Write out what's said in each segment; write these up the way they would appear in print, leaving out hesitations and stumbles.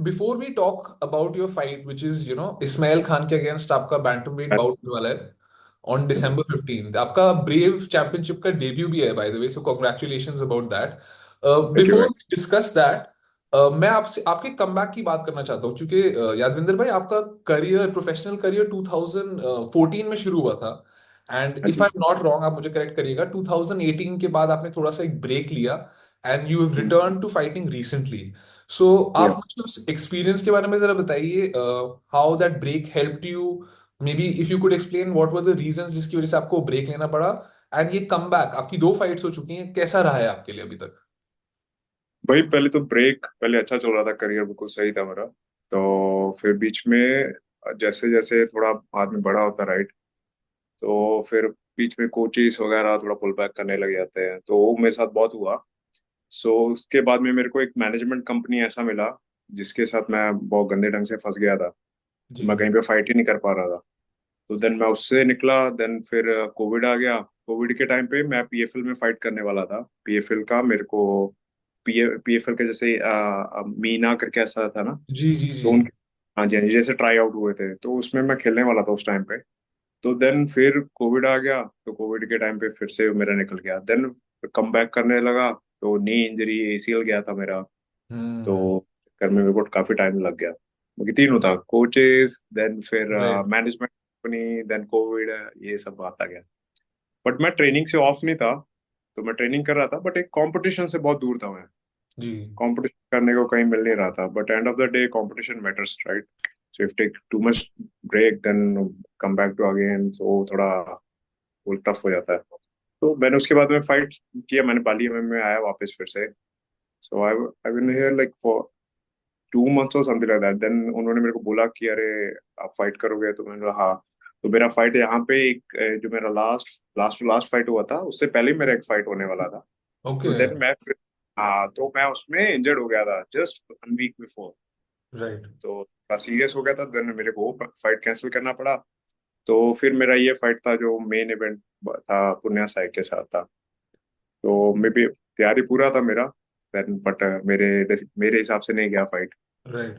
Before we talk about your fight which is Ismail Khan के against आपका bantamweight bought होने वाला है ऑन December 15th। आपका ब्रेव चैंपियनशिप का डेब्यू भी है by the way, so congratulations about that. Thank you before भाई। वी डिस्कस दैट, मैं आपसे आपके कमबैक की बात करना चाहता हूँ, क्योंकि यादविंदर भाई, आपका करियर, प्रोफेशनल करियर 2014 में शुरू हुआ था। एंड हाँ इफ आई जी। एम नॉट रॉन्ग, आप मुझे करेक्ट करिएगा, 2018 के बाद आपने थोड़ा सा एक ब्रेक लिया and you have hmm, return to fighting recently. So आप या मुझे उस एक्सपीरियंस के बारे में जरा बताइए, how that break helped you. Maybe if you could explain what were the reasons जिसकी वजह से आपको ब्रेक लेना पड़ा। एंड ये कमबैक, आपकी 2 फाइट्स हो चुकी हैं, कैसा रहा है आपके लिए अभी तक? भाई पहले तो ब्रेक, पहले अच्छा चल रहा था, करियर बिल्कुल सही था मेरा। तो फिर बीच में जैसे जैसे थोड़ा आदमी बड़ा होता राइट, तो फिर बीच में कोचेस वगैरह थोड़ा पुल बैक करने लग जाते हैं, तो वो मेरे साथ बहुत हुआ। सो उसके बाद में मेरे को एक मैनेजमेंट कंपनी ऐसा मिला जिसके साथ मैं बहुत गंदे ढंग से फंस गया था। मैं जी कहीं पे फाइट ही नहीं कर पा रहा था। तो देन मैं उससे निकला। देन फिर कोविड आ गया। कोविड के टाइम पे मैं पीएफएल में फाइट करने वाला था। पीएफएल का मेरे को पीएफएल के जैसे मीना करके ऐसा था ना। जी जी तो जी। उनके, हाँ जी हाँ जी, जैसे ट्राई आउट हुए थे तो उसमें मैं खेलने वाला था उस टाइम पे। तो देन फिर कोविड आ गया, तो कोविड के टाइम पे फिर से मेरा निकल गया। देन कम बैक करने लगा, तो नी इंजरी, एसीएल गया था मेरा। हम्म। तो घर में मेरे को काफी टाइम लग गया, क्योंकि तीनों था, कोचेस, देन फिर right. Management company, then covid, ये सब आता गया। बट मैं ट्रेनिंग से ऑफ नहीं था। तो मैं ट्रेनिंग कर रहा था, बट एक कंपटीशन से बहुत दूर था मैं। जी कंपटीशन करने को कहीं मिल नहीं रहा था, but end of the day competition matters right. So if take too much break then come back to again, so थोड़ा वो टफ हो जाता है। तो मैंने उसके बाद में फाइट किया, मैंने पाली में आया वापस फिर से। So I I been here like for 2 months और समथिंग लाइक दैट। देन उन्होंने मेरे को बोला कि अरे आप फाइट करोगे, तो मैंने कहा हाँ। तो मेरा फाइट यहाँ पे एक जो मेरा last last to last fight हुआ था, उससे पहले ही मेरा एक फाइट होने वाला था। तो ओके। देन मैं फिर, हाँ, तो मैं उसमें इंजर्ड हो गया था जस्ट 1 वीक बिफोर। राइट। तो थोड़ा सीरियस हो गया था, देन मेरे को फाइट कैंसिल करना पड़ा। तो फिर मेरा ये फाइट था जो मेन इवेंट था, पुण्या साई के साथ था। तो मे भी तैयारी पूरा था मेरा, देन बट मेरे मेरे हिसाब से नहीं गया फाइट। राइट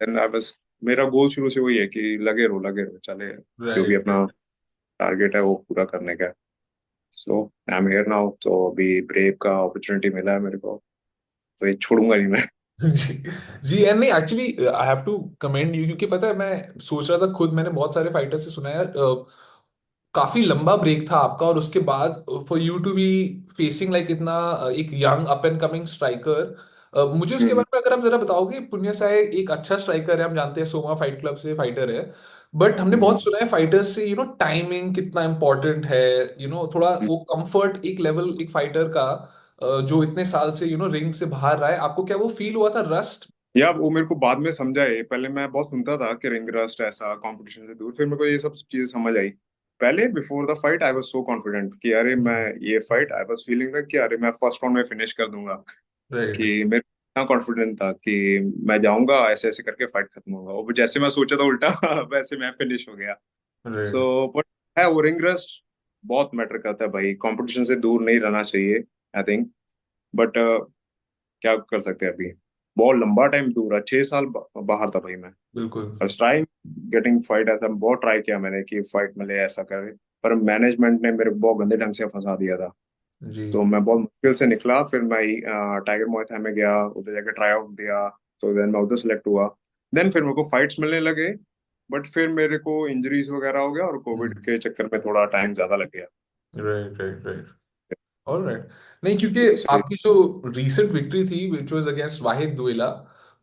देन आई बस, मेरा गोल शुरू से वही है कि लगे रहो चले, जो भी राइट अपना राइट। टारगेट है वो पूरा करने का। सो आई एम हियर नाउ, तो अभी ब्रेव का अपॉर्चुनिटी मिला है मेरे को, तो ये छोड़ूंगा नहीं मैं। जी जी। एंड नहीं, actually I have to commend you, क्योंकि पता है, मैं सोच रहा था खुद, मैंने बहुत सारे फाइटर से सुना है यार, काफी लंबा ब्रेक था आपका, और उसके बाद for you to be facing like इतना एक young up and coming striker. मुझे उसके हम्म, बारे में अगर आप जरा बताओगे, पुण्य साय एक अच्छा स्ट्राइकर है, हम जानते हैं, सोमा फाइट क्लब से फाइटर है। बट हमने हम्म, बहुत सुना है फाइटर्स से, टाइमिंग कितना इंपॉर्टेंट है, थोड़ा हम्म। वो कंफर्ट एक लेवल एक फाइटर का, जो इतने साल से रिंग से बाहर रहा है, आपको क्या वो फील हुआ था, रस्ट? या वो मेरे को बाद में समझा है, पहले मैं बहुत सुनता था कि रिंग रस्ट ऐसा कंपटीशन से दूर, फिर मेरे को ये सब चीजें समझ आई। पहले before the fight I was so confident कि अरे मैं ये fight, I was feeling like कि अरे मैं फर्स्ट राउंड में फिनिश कर दूंगा। राइट कि मेरे इतना कॉन्फिडेंट था कि मैं जाऊंगा ऐसे ऐसे करके फाइट खत्म होगा, और जैसे मैं सोचा था उल्टा वैसे मैं फिनिश हो गया। राइट। सो बट है वो रिंग रस्ट बहुत मैटर करता है भाई, कंपटीशन से दूर नहीं रहना चाहिए आई थिंक। बट क्या कर सकते हैं अभी, बहुत लंबा टाइम दूर है, 6 साल बाहर था भाई मैं। बिल्कुल। और ट्राइंग गेटिंग फाइट, ऐसा बहुत ट्राई किया मैंने कि फाइट मिले ऐसा करे। पर मैनेजमेंट ने मेरे को बहुत गंदे ढंग से फंसा दिया था। जी तो मैं बहुत मुश्किल से निकला, फिर मैं टाइगर मुay थाई में गया, उधर जाके ट्राई आउट दिया। तो देन मैं उधर सेलेक्ट हुआ। देन फिर मेरे को फाइट्स मिलने लगे। बट फिर मेरे को इंजरीज वगैरह हो गया, और कोविड के चक्कर में थोड़ा टाइम ज्यादा लग गया। Right right right. ऑलराइट। नहीं, क्योंकि तो बस आपकी जो रीसेंट विक्ट्री थी विच वाज अगेंस्ट वाहिद दुएला,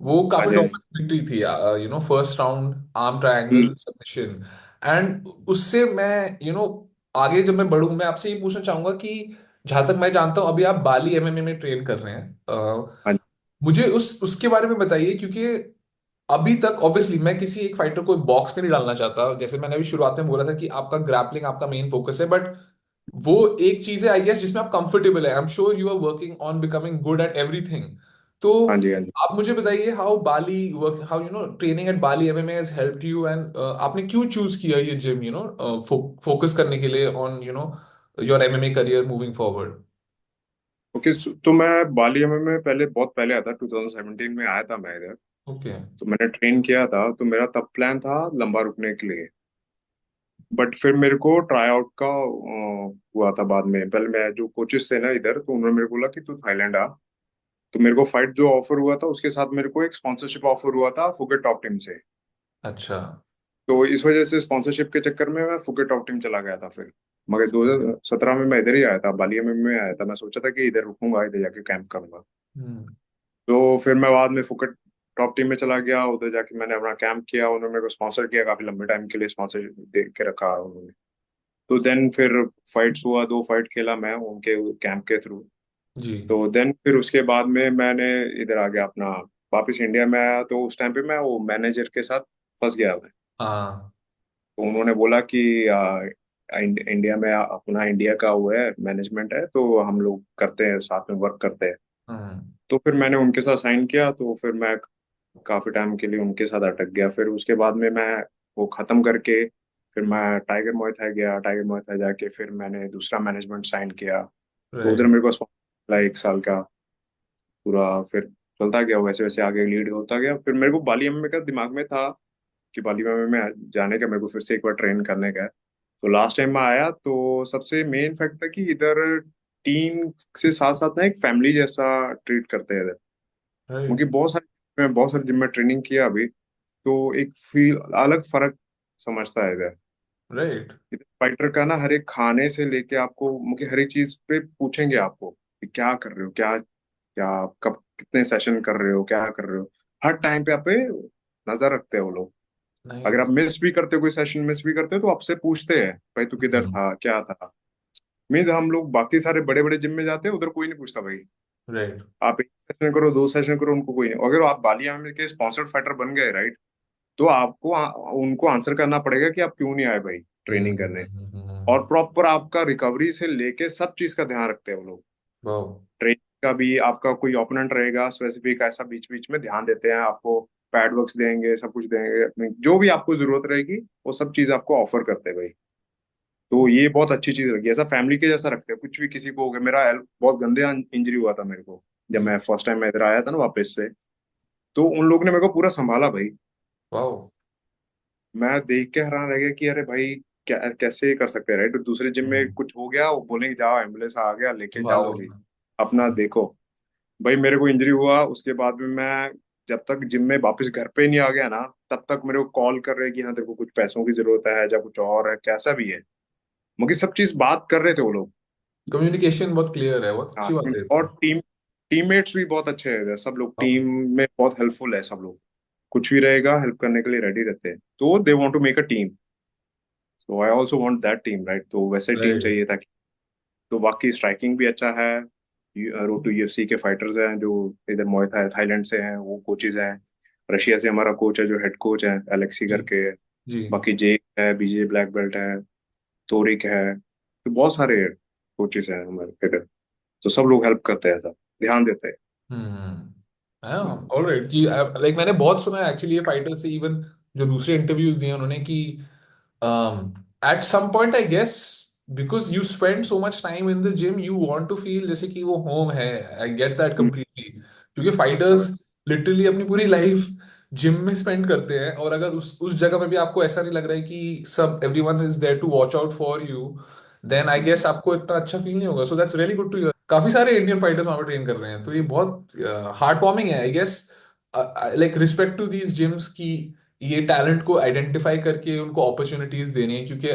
वो हाँ काफी जी हाँ जी। डोमिनेंट विक्ट्री थी, first round arm hmm, triangle submission. And उससे मैं आगे जब मैं बढ़ूं, मैं आपसे ये पूछना चाहूंगा कि जहां तक मैं जानता हूं, अभी आप बाली एमएमए में ट्रेन कर रहे हैं। हाँ जी मुझे उस उसके बारे में बताइए, क्योंकि अभी तक ऑब्वियसली मैं किसी एक फाइटर को बॉक्स में नहीं डालना चाहता, जैसे मैंने अभी शुरुआत में बोला था कि आपका ग्रैपलिंग आपका मेन फोकस है, बट वो एक चीज है आई गेस जिसमें आप कंफर्टेबल है। I am sure you are working on becoming good at everything. तो हाँ जी हाँ जी। आप मुझे बताइए, how Bali work, how training at Bali MMA has helped you, and आपने क्यों चूज किया ये जिम, फोकस करने के लिए on your MMA career moving forward? Okay, तो मैं बाली में पहले बहुत पहले आया था, 2017 में आया था मैं इधर। ओके। तो मैंने ट्रेन किया था, तो मेरा तब प्लान था लंबा रुकने के लिए। बट फिर मेरे को ट्राई आउट का हुआ था बाद में। पहले मैं जो कोचेस थे ना इधर, तो उन्होंने मेरे को बोला कि तू थाईलैंड आ। तो मेरे को फाइट जो ऑफर हुआ था उसके साथ मेरे को एक स्पॉन्सरशिप ऑफर हुआ था फुकेट टॉप टीम से। अच्छा। तो इस वजह से स्पॉन्सरशिप के चक्कर में मैं फुकेट टॉप टीम चला गया था फिर। मगर 2017 में मैं इधर ही आया था, बालिया में मैं आया था। मैं सोचा था कि इधर रुकूंगा, इधर जाके कैंप करूंगा। हम्म। तो फिर मैं बाद में फुकेट टॉप टीम में चला गया, उधर जाके मैंने अपना कैंप किया। उन्होंने मेरे को स्पॉन्सर किया, काफी लंबे टाइम के लिए स्पॉन्सर दे के रखा उन्होंने। तो देन फिर फाइट्स हुआ, 2 फाइट खेला मैं उनके कैंप के थ्रू। जी। तो देन फिर उसके बाद में मैंने इधर आ गया अपना, वापस इंडिया में आया। तो उस टाइम पे मैं वो मैनेजर के साथ फंस गया मैं। हाँ। तो उन्होंने बोला कि इंडिया में अपना इंडिया का वो है मैनेजमेंट है, तो हम लोग करते हैं साथ में वर्क करते हैं। हम्म। तो फिर मैंने उनके साथ साइन किया। तो फिर मैं काफी टाइम के लिए उनके साथ अटक गया। फिर उसके बाद में मैं वो खत्म करके फिर मैं टाइगर मुay थाई गया। टाइगर मुay थाई जाके फिर मैंने दूसरा मैनेजमेंट साइन किया। तो उधर राइट। मेरे को sponsor मिला 1 साल का पूरा। फिर चलता गया वैसे वैसे, आगे लीड होता गया। फिर मेरे को बाली एमएमए का दिमाग में था कि बाली एमएमए में जाने का, मेरे को फिर से एक बार ट्रेन करने का है। तो लास्ट टाइम मैं आया तो सबसे मेन फैक्ट था कि इधर टीम से साथ साथ ना एक फैमिली जैसा ट्रीट करते हैं इधर। क्योंकि राइट। बहुत सारे जिम में ट्रेनिंग किया अभी। तो एक फील अलग फर्क समझता है इधर। राइट। फाइटर का ना हर एक खाने से लेके आपको, मुझे हर एक चीज पे पूछेंगे आपको कि क्या कर रहे हो, क्या क्या कब कितने सेशन कर रहे हो, क्या कर रहे हो। हर टाइम पे आप पे नजर रखते हैं वो लोग। अगर आप नाइस। मिस भी करते हो, कोई सेशन मिस भी करते हो, तो आपसे पूछते हैं भाई तू किधर हम्म। था, क्या था। मीन्स हम लोग बाकी सारे बड़े बड़े जिम में जाते हैं, उधर कोई नहीं पूछता भाई। राइट। आप 1 सेशन करो 2 सेशन करो, उनको कोई नहीं। अगर आप बालिया में के स्पॉन्सर्ड फाइटर बन गए राइट, तो आपको उनको आंसर करना पड़ेगा कि आप क्यों नहीं आए भाई ट्रेनिंग करने। और प्रॉपर आपका रिकवरी से लेके सब चीज का ध्यान रखते हैं वो लोग। वाओ। ट्रेनिंग का भी आपका कोई ओपोनेंट रहेगा स्पेसिफिक, ऐसा बीच बीच में ध्यान देते हैं आपको। पैड वर्क्स देंगे, सब कुछ देंगे, जो भी आपको जरूरत रहेगी वो सब चीज आपको ऑफर करते हैं भाई। तो ये बहुत अच्छी चीज लगी, ऐसा फैमिली के जैसा रखते हैं। कुछ भी किसी को हो गया, मेरा बहुत गंदे इंजरी हुआ था मेरे को जब जी। मैं फर्स्ट टाइम मैं इधर आया था ना वापस से। तो उन लोग ने मेरे को पूरा संभाला भाई। वाओ। मैं देख के हैरान रह गया कि अरे भाई क्या कैसे कर सकते हैं राइट। दूसरे जिम में हम्म। कुछ हो गया, वो बोलेंगे जाओ एम्बुलेंस आ गया लेके जाओ संभालो। अभी, अपना देखो। भाई मेरे को इंजरी हुआ उसके बाद में मैं जब तक जिम में वापस घर पे नहीं आ गया ना, तब तक मेरे को कॉल कर रहे हैं कि हाँ तेरे को कुछ पैसों की जरूरत है या कुछ और है, कैसा भी है। मुझे सब चीज बात कर रहे थे वो लोग। कम्युनिकेशन बहुत क्लियर है, बहुत हाँ, अच्छी बात है ये और तो। टीममेट्स भी बहुत अच्छे हैं सब लोग। वाओ। टीम में बहुत हेल्पफुल है सब लोग। कुछ भी रहेगा हेल्प करने के लिए रेडी रहते हैं। तो they want to make a team. So I also want that team right. तो वैसे टीम राइट। चाहिए था। तो बाकी स्ट्राइकिंग भी अच्छा है। रोड टू यूएफसी के फाइटर्स हैं जो इधर मोए थाईलैंड से हैं, वो कोचेज हैं। रशिया से हमारा कोच है जो हेड कोच है, एलेक्सी जी। करके। जी। बाकी जेक है, बीजे ब्लैक बेल्ट है, तोरिक है। तो बहुत सारे कोचेस हैं हमारे इधर। तो सब लोग हेल्प करते हैं, सब ध्यान देते हैं। हाँ, ऑलराइट कि लाइक मैंने बहुत सुना है एक्चुअली ये फाइटर से, इवन जो दूसरे इंटरव्यूज दिए उन्होंने कि at some point I guess because you spend so much time in the gym you want to feel जैसे कि वो होम है। I get that hmm, completely, क्योंकि फाइटर्स लिटरली अपनी पूरी लाइफ जिम में स्पेंड करते हैं, और अगर उस जगह पे भी आपको ऐसा नहीं लग रहा है कि सब everyone is there to watch out for you, then I guess आपको इतना अच्छा फील नहीं होगा। So that's really good to hear. काफी सारे इंडियन फाइटर्स वहां पे ट्रेन कर रहे हैं, तो ये बहुत हार्ट वार्मिंग है I guess. Like respect to these gyms की ये टैलेंट को आइडेंटिफाई करके उनको अपॉर्चुनिटीज देनी है, क्योंकि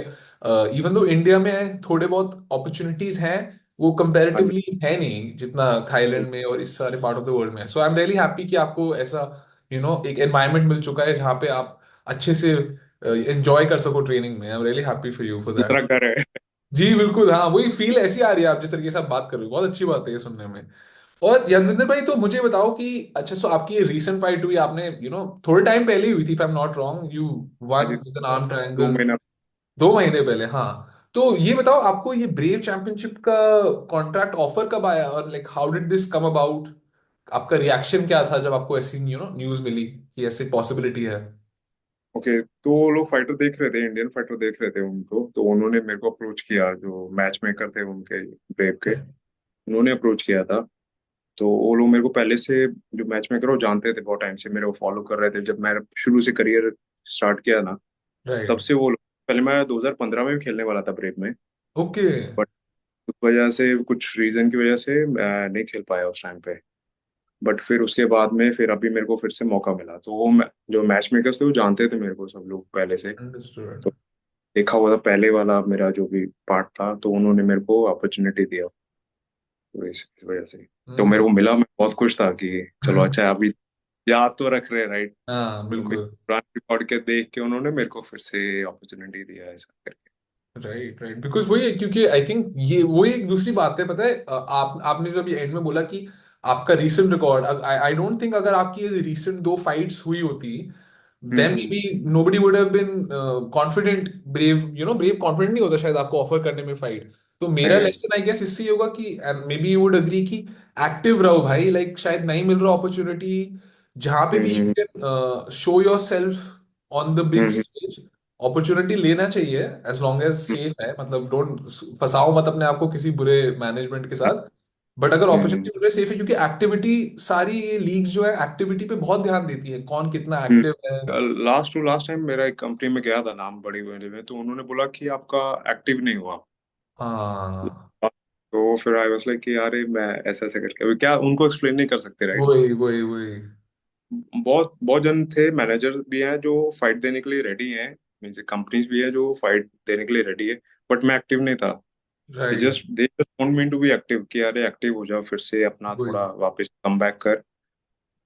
इवन दो इंडिया में थोड़े बहुत अपॉर्चुनिटीज हैं, वो हाँ जी। कंपैरेटिवली है नहीं जितना थाईलैंड में और इस सारे पार्ट ऑफ द वर्ल्ड में। सो आई एम रियली हैप्पी कि आपको ऐसा एक एनवायरनमेंट मिल चुका है जहाँ पे आप अच्छे से एंजॉय कर सको ट्रेनिंग में। I am really happy for you for that. दूसरा घर है। जी बिल्कुल, हाँ वही फील ऐसी आ रही है आप जिस तरीके से आप बात कर रहे हो, बहुत अच्छी बात है ये सुनने में। और यादविंदर भाई, तो मुझे बताओ कि अच्छा, सो आपकी ये रीसेंट फाइट हुई, आपने थोड़े टाइम पहले ही हुई थी, if I am not wrong, you हाँ one G, with an arm दो ट्रायंगल महीना 2 महीने पहले, हाँ। तो ये बताओ आपको ये ब्रेव चैंपियनशिप का कॉन्ट्रैक्ट ऑफर कब आया, और like how did this come about? आपका रिएक्शन क्या था जब आपको ऐसी न्यूज मिली कि ऐसी पॉसिबिलिटी है? ओके। तो वो लोग फाइटर देख रहे थे, इंडियन फाइटर देख रहे थे उनको। तो उन्होंने मेरे को अप्रोच किया, जो मैच मेकर थे उनके ब्रेव के। उन्होंने अप्रोच किया था। तो वो लोग मेरे को पहले से, जो मैच मेकर वो जानते थे, बहुत टाइम से मेरे को फॉलो कर रहे थे, जब मैं शुरू से करियर स्टार्ट किया ना, तब राइट। से वो लोग। पहले मैं 2015 में भी खेलने वाला था ब्रेव में, ओके। बट उस वजह से, कुछ रीजन की वजह से मैं नहीं खेल पाया उस टाइम पे। बट फिर उसके बाद में फिर अभी मेरे को फिर से मौका मिला, तो वो जो मैच मेकर्स थे वो जानते थे मेरे को, सब लोग पहले से। अंडरस्टूड। तो देखा हुआ था पहले वाला मेरा जो भी पार्ट था, तो उन्होंने मेरे को अपॉर्चुनिटी दिया, तो इस वजह से तो मेरे हम्म। को मिला। मैं बहुत खुश था कि चलो अच्छा है, अभी याद तो रख रहे, राइट। हाँ तो मेरे बिल्कुल। पुराने रिकॉर्ड के देख के उन्होंने मेरे को फिर से अपॉर्चुनिटी दिया, ऐसा करके। राइट राइट, बिकॉज वही है, क्योंकि आई थिंक ये वही एक दूसरी बात है, पता है, आपने जो अभी एंड में बोला कि आपका recent record, I I don't think अगर आपकी रीसेंट दो फाइट्स हुई होती, then hmm maybe nobody would have been confident, brave, brave confident नहीं होता शायद आपको ऑफर करने में फाइट। तो मेरा हम्म लेसन आई गेस इससे ये होगा कि may be you would agree कि एक्टिव रहो भाई, लाइक शायद नहीं मिल रहा अपॉर्चुनिटी, जहां पे भी hmm you can show your self on the big hmm stage, opportunity लेना चाहिए, as long as hmm safe है, मतलब डोंट फंसाओ मत अपने आप को किसी बुरे मैनेजमेंट के साथ। बट अगर हम्म अपॉर्चुनिटी मिल रही है सेफ है, क्योंकि एक्टिविटी, सारी ये लीग्स जो है एक्टिविटी पे बहुत ध्यान देती है, कौन कितना एक्टिव है। लास्ट टू लास्ट टाइम मेरा एक कंपनी में गया था, नाम बड़ी बड़ी में, तो उन्होंने बोला कि आपका एक्टिव नहीं हुआ। हाँ तो फिर आई वाज लाइक कि यार मैं ऐसा ऐसा करके, अभी क्या उनको एक्सप्लेन नहीं कर सकते, राइट। वही वही वही। बहुत बहुत जन थे, मैनेजर भी हैं जो फाइट देने के लिए रेडी हैं, मीन्स कंपनीज भी है जो फाइट देने के लिए रेडी है, बट मैं एक्टिव नहीं था। Right. They just want me to be active, कि अरे एक्टिव हो जाओ, फिर से अपना वही थोड़ा वापस कम बैक कर,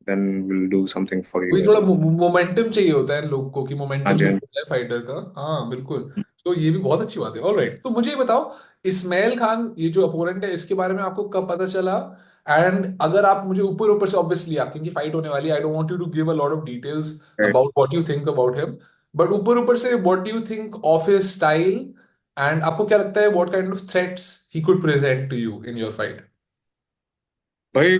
then will do something for वही यू, थोड़ा ऐसा। मोमेंटम चाहिए होता है लोग को, कि हाँ मोमेंटम जी, हाँ बिल्ड होता है फाइटर का। हाँ बिल्कुल। तो ये भी बहुत अच्छी बात है। ऑल राइट, तो मुझे ये बताओ, इस्माइल खान ये जो अपोनेंट है, इसके बारे में आपको कब पता चला? एंड अगर आप मुझे ऊपर ऊपर से, ऑब्वियसली आप, क्योंकि फाइट होने वाली है, I don't want you to give a lot of details जी। About what you think about him, but ऊपर ऊपर से what do you think of his style, and आपको क्या लगता है what kind of threats he could present to you in your fight? भाई,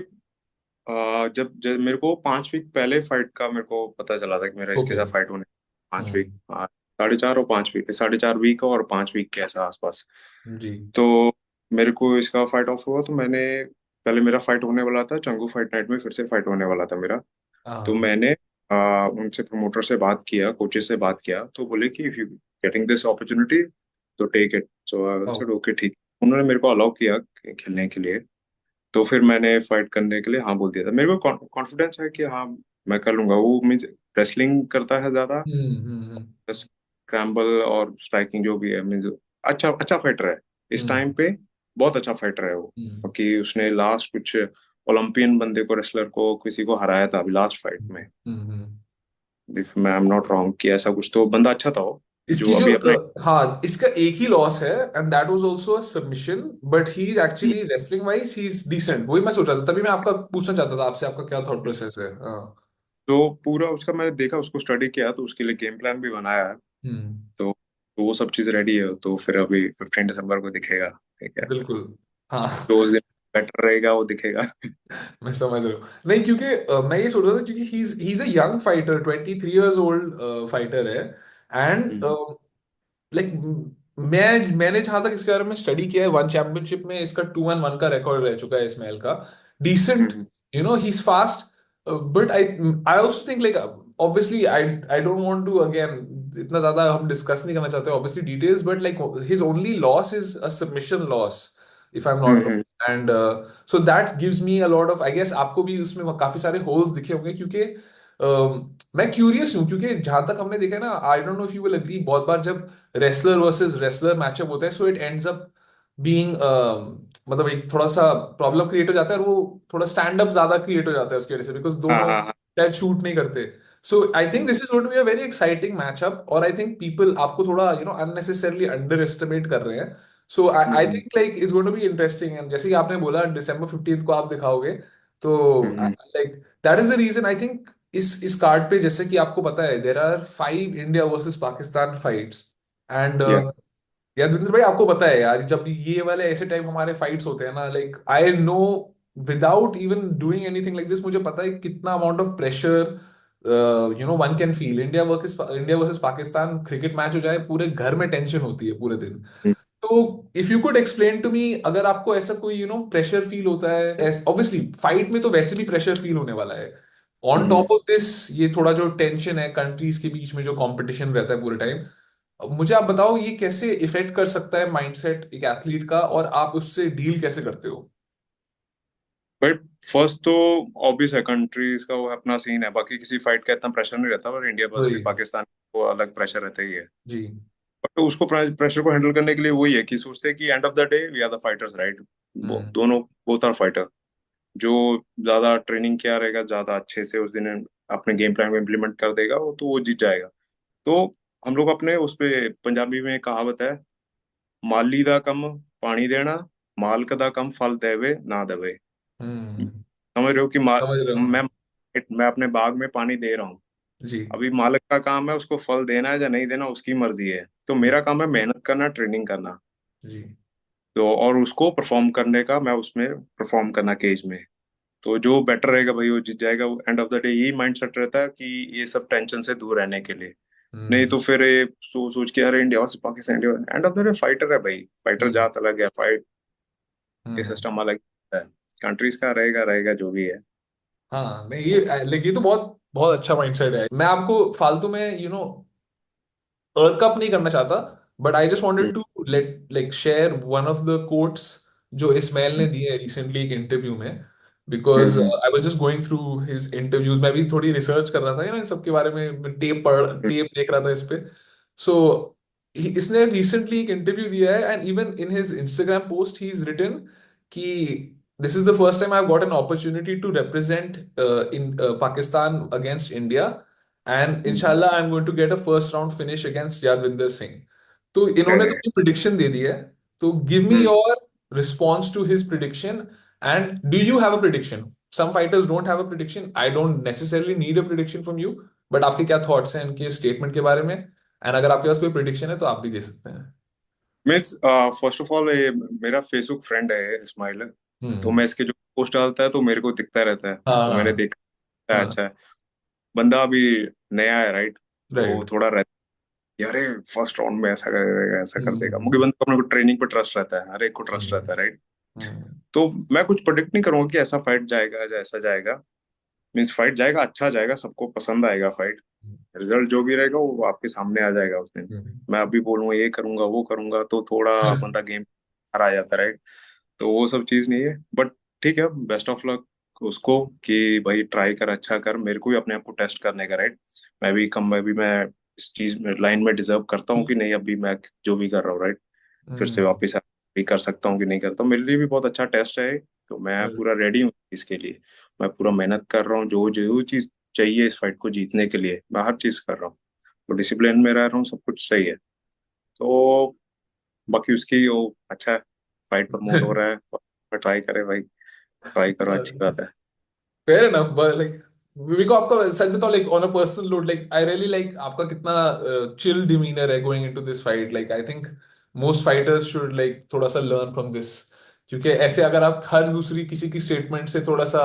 जब मेरे को 5 वीक पहले फाइट का मेरे को पता चला था कि मेरा इसके ओके। साथ फाइट होने, 5 वीक, हम्म। 4.5 और 5 वीक, 4.5 वीक और 5 वीक के ऐसा आसपास। जी। तो मेरे को इसका फाइट ऑफ हुआ, तो मैंने, पहले मेरा फाइट होने वाला था चंगू फाइट नाइट में, फिर से फाइट होने वाला था मेरा। तो हाँ। मैंने उनसे, प्रमोटर से बात किया, कोचेस से बात किया, तो बोले कि if you getting this opportunity तो take it. So I oh. Said okay, ठीक। उन्होंने मेरे को अलाउ किया खेलने के लिए। तो फिर मैंने फाइट करने के लिए हाँ बोल दिया था। मेरे को कॉन्फिडेंस है कि हाँ मैं कर लूंगा। वो मीन्स रेसलिंग करता है ज्यादा, हम्म। स्क्रैम्बल और स्ट्राइकिंग जो भी है, मीन्स अच्छा अच्छा फाइटर है इस टाइम हम्म पे। बहुत अच्छा फाइटर है वो, हम्म क्योंकि उसने लास्ट कुछ ओलंपियन बंदे को, रेसलर को, किसी को हराया था अभी लास्ट फाइट में, हम्म। इफ मैं आई एम नॉट रॉन्ग, कि ऐसा कुछ तो बंदा अच्छा था वो, जो इसकी जो अभी अपना। हाँ, इसका एक ही लॉस है, and that was also a submission, but he is actually wrestling wise he is decent, वही मैं सोच रहा था, तभी मैं आपका पूछना चाहता था आपसे, आपका क्या थॉट प्रोसेस है। हाँ। तो पूरा उसका मैंने देखा, उसको स्टडी किया, तो उसके लिए गेम प्लान भी बनाया है। हम्म। तो वो सब चीज रेडी है, तो फिर अभी 15 दिसंबर को दिखेगा, ठीक है। बिल्कुल। हाँ। तो उस दिन बेटर रहेगा, वो दिखेगा। मैं समझ रहा हूँ, नहीं क्योंकि मैं ये सोच रहा था, क्योंकि he is a young fighter, 23 years old fighter है, एंड हम्म लाइक मैंने जहां तक इसके बारे में स्टडी किया है, वन चैंपियनशिप में इसका 2-1 का रिकॉर्ड रह चुका है इसमाइल का, decent, hmm he is fast, but I also think like, obviously I don't want to again, इतना ज्यादा हम डिस्कस नहीं करना चाहते obviously details, but like his only loss is a submission loss, if I am not hmm wrong, and so that gives me a lot of, I guess आपको भी उसमें काफी सारे होल्स दिखे होंगे, क्योंकि मैं क्यूरियस हूँ, क्योंकि जहां तक हमने देखा है ना, I don't know if you will agree, बहुत बार जब रेसलर वर्सेस रेसलर मैचअप होता है, so it ends up being, मतलब एक थोड़ा सा प्रॉब्लम क्रिएट हो जाता है, और वो थोड़ा स्टैंड अप ज्यादा क्रिएट हो जाता है उसकी वजह से, बिकॉज हाँ दोनों हाँ हाँ। शायद शूट नहीं करते। So I think hmm this is going to be a very exciting matchup, और आई थिंक पीपल आपको थोड़ा अननेसेसरली अंडर एस्टिमेट कर रहे हैं। So I hmm think like it's going to be interesting, and जैसे कि आपने बोला December 15 को आप दिखाओगे, तो hmm like that is the reason I think, इस कार्ड पे, जैसे कि आपको पता है, there are 5 India versus Pakistan fights, and या यार दविंद्र भाई, आपको पता है यार, जब ये वाले ऐसे टाइप हमारे फाइट्स होते हैं ना, like I know, without even doing anything like this, मुझे पता है कितना amount of pressure one can feel. India versus Pakistan cricket match हो जाए, पूरे घर में टेंशन होती है पूरे दिन। तो if you could explain to me, अगर आपको ऐसा कोई प्रेशर फील होता है, ऑब्वियसली फाइट में तो वैसे भी प्रेशर फील होने वाला है, on hmm. Top of this ये थोड़ा जो टेंशन है कंट्रीज के बीच में, जो कंपटीशन रहता है पूरे टाइम, मुझे आप बताओ ये कैसे इफेक्ट कर सकता है माइंडसेट एक एथलीट का, और आप उससे डील कैसे करते हो? बट फर्स्ट तो ऑब्वियस है, कंट्रीज का वो अपना सीन है, बाकी किसी फाइट का इतना प्रेशर नहीं रहता, और इंडिया वर्सेस वही। पाकिस्तान को अलग प्रेशर रहता ही है। जी। बट तो उसको प्रेशर को हैंडल करने के लिए वही है कि सोचते हैं कि end of the day we are the fighters, right. Hmm. दोनों बोथ आर फाइटर। जो ज्यादा ट्रेनिंग किया रहेगा, ज्यादा अच्छे से उस दिन अपने गेम प्लान को इम्प्लीमेंट कर देगा, वो तो वो जीत जाएगा। तो हम लोग अपने उस पे पंजाबी में कहावत है, माली दा कम पानी देना, मालक दा कम फल देवे ना देवे। हम्म। समझ रहे हो कि समझ रहे हो? मैं मैं अपने बाग में पानी दे रहा हूँ। जी। अभी मालिक का काम है उसको फल देना है या नहीं देना, उसकी मर्जी है। तो जी। मेरा काम है मेहनत करना, ट्रेनिंग करना। जी। तो और उसको परफॉर्म करने का, मैं उसमें परफॉर्म करना केज में। तो जो बेटर रहेगा भाई वो जीत जाएगा। एंड ऑफ द डे यही माइंड सेट रहता है कि ये सब टेंशन से दूर रहने के लिए। नहीं हम्म। तो फिर ये सोच के अरे India versus Pakistan, India and of the day fighter है भाई, फाइटर हम्म। जात अलग है, फाइट ये हम्म। सिस्टम अलग है। कंट्रीज का रहेगा रहेगा जो भी है। हाँ नहीं, ये लेकिन ये तो बहुत बहुत अच्छा माइंडसेट है। मैं आपको फालतू में अर्क अप नहीं करना चाहता, but I just hmm. Wanted to let like share one of the quotes जो इस्माइल ने हम्म। दिए रिसेंटली एक इंटरव्यू में, because hmm. I was just going through his interviews. मैं भी थोड़ी रिसर्च कर रहा था इन सब के बारे में, टेप देख रहा था इस पे। सो इसने रिसेंटली एक इंटरव्यू दिया है, and even in his Instagram post he is written कि this is the first time I have got an opportunity to represent in Pakistan against India, and hmm. इंशाल्लाह I am going to get a first round finish against Yadvinder Singh. तो इन्होंने तो अरे। अपनी prediction दे दी है। तो give me hmm. Your response to his prediction, and do you have a prediction? Some fighters don't have a prediction, I don't necessarily need a prediction from you, but आपके क्या थॉट्स हैं इनके statement के बारे में, and अगर आपके पास कोई प्रिडिक्शन है तो आप भी दे सकते हैं। मीन्स फर्स्ट ऑफ ऑल ये मेरा फेसबुक फ्रेंड है इस्माइल। तो हम्म। मैं इसके जो पोस्ट डालता है तो मेरे को दिखता रहता है, तो मैंने हाँ। देखा है, हाँ। अच्छा है। बंदा अभी नया है, राइट। तो राइट। थोड़ा रहता है, अरे फर्स्ट राउंड में ऐसा करेगा, ऐसा कर देगा, मुझे हम्म। बंदा अपने को ट्रेनिंग पे ट्रस्ट रहता है, हर एक को ट्रस्ट हम्म। रहता है, राइट। हम्म। तो मैं कुछ प्रोडिक्ट नहीं करूंगा कि ऐसा फाइट जाएगा या ऐसा जाएगा। मीन्स फाइट जाएगा, अच्छा जाएगा, सबको पसंद आएगा फाइट। रिजल्ट जो भी रहेगा वो आपके सामने आ जाएगा उस दिन। हम्म। मैं अभी बोलूंगा ये करूंगा वो करूंगा तो थोड़ा बंदा गेम हरा जाता है, राइट। तो वो सब चीज नहीं है, बट ठीक है, बेस्ट ऑफ लक उसको कि भाई ट्राई कर, अच्छा कर। मेरे को भी अपने आप को टेस्ट करने का, राइट। मैं भी मैं इस चीज में लाइन में डिजर्व करता हूँ कि नहीं, अभी मैं जो भी कर रहा हूँ, राइट, फिर से हम्म। वापस भी कर सकता हूँ कि नहीं करता हूँ। मेरे लिए भी बहुत अच्छा टेस्ट है। तो मैं पूरा रेडी हूँ इसके लिए। मैं पूरा मेहनत कर रहा हूँ, जो जो चीज चाहिए इस फाइट को जीतने के लिए मैं हर चीज कर रहा हूँ। तो डिसिप्लिन में रह रहा हूँ, सब कुछ सही है। तो बाकी उसकी वो अच्छा है, फाइट प्रमोट हो रहा है, ट्राई करे भाई, ट्राई करो, अच्छी बात है। फेयर इनफ, बट लाइक मेरे को आपका सच बताओ, like on a personal note, like I really like आपका कितना चिल डिमीनर है going into this fight. Like I think most fighters should like थोड़ा सा लर्न फ्रॉम दिस, क्योंकि ऐसे अगर आप हर दूसरी किसी की स्टेटमेंट से थोड़ा सा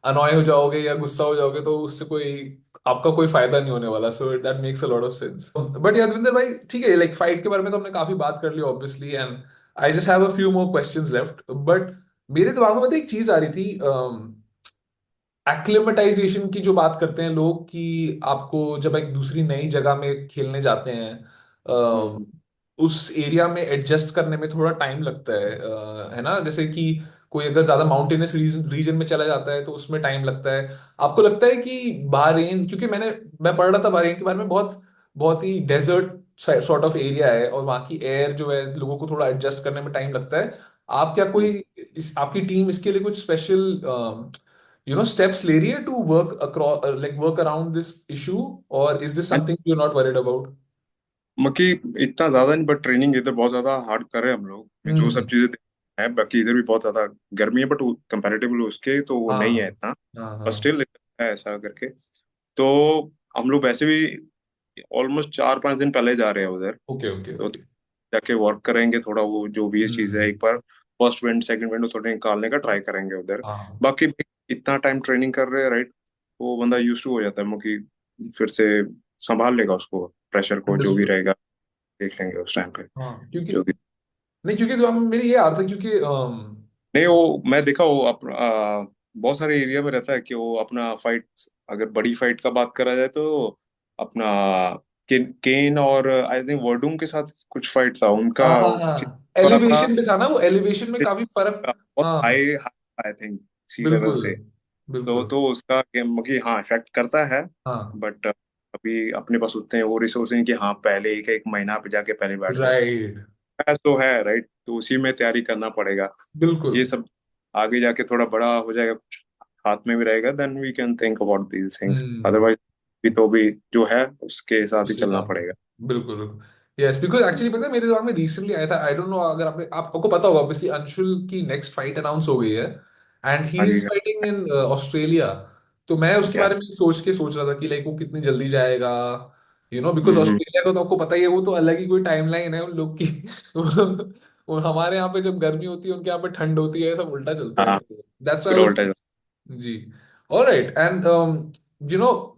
अनॉय हो जाओगे या गुस्सा हो जाओगे, तो उससे कोई आपका कोई फायदा नहीं होने वाला। So that makes a lot of sense. But Yadwinder भाई ठीक है, लाइक फाइट के बारे में तो हमने काफी बात कर ली obviously, and I just have a few more questions left. But मेरे दिमाग में मतलब एक चीज आ रही थी, एक्लिमेटाइजेशन की जो बात करते हैं लोग, कि आपको जब एक दूसरी नई जगह में खेलने जाते हैं, अ, हम्म। उस एरिया में एडजस्ट करने में थोड़ा टाइम लगता है ना? जैसे कि कोई अगर ज्यादा माउंटेनस रीजन रीजन में चला जाता है तो उसमें टाइम लगता है। आपको लगता है कि बहरीन, क्योंकि मैं पढ़ रहा था बहरीन के बारे में, बहुत बहुत ही डेजर्ट सॉर्ट ऑफ एरिया है, और वहाँ की एयर जो है लोगों को थोड़ा एडजस्ट करने में टाइम लगता है। आप क्या कोई आपकी टीम इसके लिए कुछ स्पेशल steps ले रही है to work across, like work around this issue, और is this something you not worried about? मकी इतना ज्यादा नहीं, बट ट्रेनिंग इधर बहुत ज्यादा हार्ड कर रहे हैं हम लोग। मीन्स वो सब हम्म। चीजें हैं, बाकी इधर भी बहुत ज्यादा गर्मी है, बट कंपैरेटिवली उसके तो वो नहीं है हाँ। इतना। हाँ। पर हाँ। स्टिल है ऐसा करके। तो हम लोग वैसे भी ऑलमोस्ट 4-5 दिन पहले जा रहे हैं उधर। ओके। ओके। तो ओके। जाके वर्क करेंगे थोड़ा, वो जो भी ये चीज़ है हम्म। एक बार फर्स्ट विंड सेकंड विंड थोड़े निकालने का ट्राई करेंगे उधर। हाँ। बाकी इतना टाइम ट्रेनिंग कर रहे हैं, राइट। वो बंदा यूज टू हो जाता है, कि फिर से संभाल लेगा उसको, प्रेशर को जो भी अंडरस्टूड। रहेगा देख लेंगे उस टाइम पे हाँ क्योंकि जो भी। नहीं क्योंकि तो मेरी ये याद था क्योंकि नहीं वो मैं देखा वो बहुत सारे एरिया में रहता है कि वो अपना फाइट, अगर बड़ी फाइट का बात करा जाए तो अपना केन और आई थिंक वर्डूम के साथ कुछ फाइट था उनका, हाँ हाँ हाँ, थोड़ा सा एलिवेशन पे था ना वो, एलिवेशन में काफी फर्क। बहुत हाँ high, I think C level बिल्कुल से। बिल्कुल। तो उसका गेम की हाँ इफेक्ट करता है। हाँ बट अभी अपने पास उतने वो रिसोर्स नहीं कि हाँ पहले एक महीना पे जाके पहले बैठ जाओ। राइट। ऐसा तो है राइट, तो उसी में तैयारी करना पड़ेगा। बिल्कुल। ये सब आगे जाके थोड़ा बड़ा हो जाएगा, कुछ हाथ में भी रहेगा, then we can think about these things. Hmm. Otherwise भी तो भी जो है उसके साथ ही उससे चलना काम पड़ेगा। बिल्कुल बिल्कुल। यस बिकॉज एक्चुअली पता है मेरे दिमाग में रिसेंटली आया था, आई डोंट नो अगर आपको पता होगा, ऑब्वियसली अंशुल की नेक्स्ट फाइट अनाउंस हो गई है एंड ही आगे इज का फाइटिंग इन ऑस्ट्रेलिया। तो मैं उसके क्या। बारे में सोच रहा था कि लाइक वो कितनी जल्दी जाएगा, बिकॉज हम्म। ऑस्ट्रेलिया का तो आपको पता ही है, वो तो अलग ही कोई टाइमलाइन है उन लोग की। वो हमारे यहाँ पे जब गर्मी होती है उनके यहाँ पे ठंड होती है, सब उल्टा चलता है, हाँ तो दैट्स पूरा उल्टा जी। ऑलराइट एंड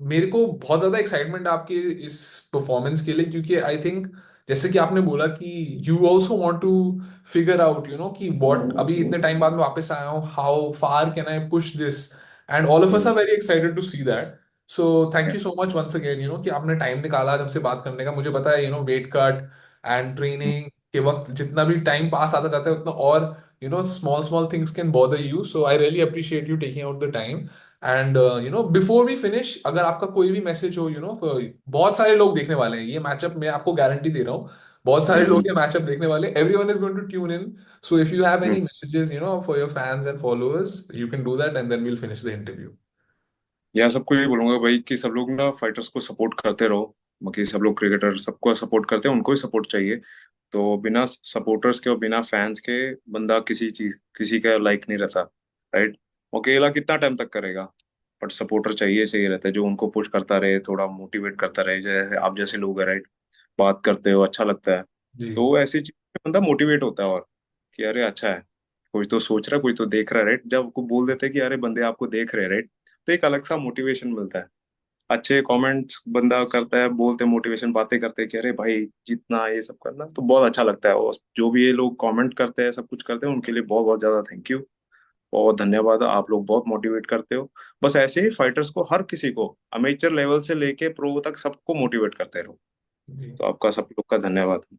मेरे को बहुत ज्यादा एक्साइटमेंट आपके इस परफॉर्मेंस के लिए, क्योंकि आई थिंक जैसे कि आपने बोला कि you also want to figure out कि व्हाट, अभी इतने टाइम बाद मैं वापस आया हूँ, how far can I push this, and all of us are very excited to see that. So thank क्या। You so much once again, कि आपने टाइम निकाला आज हमसे बात करने का। मुझे पता है वेट कट एंड ट्रेनिंग के वक्त जितना भी टाइम पास आता जाता है उतना और small small things can bother you, so I really appreciate you taking out the time. And before we finish, अगर आपका कोई भी मैसेज हो, बहुत सारे लोग देखने वाले हैं ये मैचअप, मैं आपको गारंटी दे रहा हूँ, बहुत सारे लोग हम्म। ये मैचअप देखने वाले हैं, everyone is going to tune in. So if you have hmm. any messages for your fans and followers, you can do that and then we'll finish the interview. यह सबको यही बोलूंगा भाई कि सब लोग ना फाइटर्स को सपोर्ट करते रहो। बाकी सब लोग क्रिकेटर सबको सपोर्ट करते हैं, उनको ही सपोर्ट चाहिए। तो बिना सपोर्टर्स के और बिना फैंस के बंदा किसी का लाइक नहीं रहता, राइट। वो अकेला कितना टाइम तक करेगा। बट सपोर्टर चाहिए चाहिए रहता है जो उनको पुश करता रहे, थोड़ा मोटिवेट करता रहे, जैसे आप जैसे लोग हैं राइट। बात करते हो अच्छा लगता है। जी तो ऐसी चीज में बंदा मोटिवेट होता है, और कि अरे अच्छा है, कोई तो सोच रहा है, कोई तो देख रहा है राइट। जब आपको बोल देते हैं कि अरे बंदे आपको देख रहे हैं राइट, तो एक अलग सा मोटिवेशन मिलता है। अच्छे कमेंट्स बंदा करता है, बोलते मोटिवेशन बातें करते हैं कि अरे भाई जितना ये सब करना, तो बहुत अच्छा लगता है। और जो भी ये लोग कमेंट करते हैं सब कुछ करते हैं उनके लिए बहुत बहुत ज्यादा थैंक यू, बहुत धन्यवाद। आप लोग बहुत मोटिवेट करते हो। बस ऐसे ही फाइटर्स को, हर किसी को, अमेचर लेवल से लेके प्रो तक सबको मोटिवेट करते रहो। जी। तो आपका सब लोग का धन्यवाद।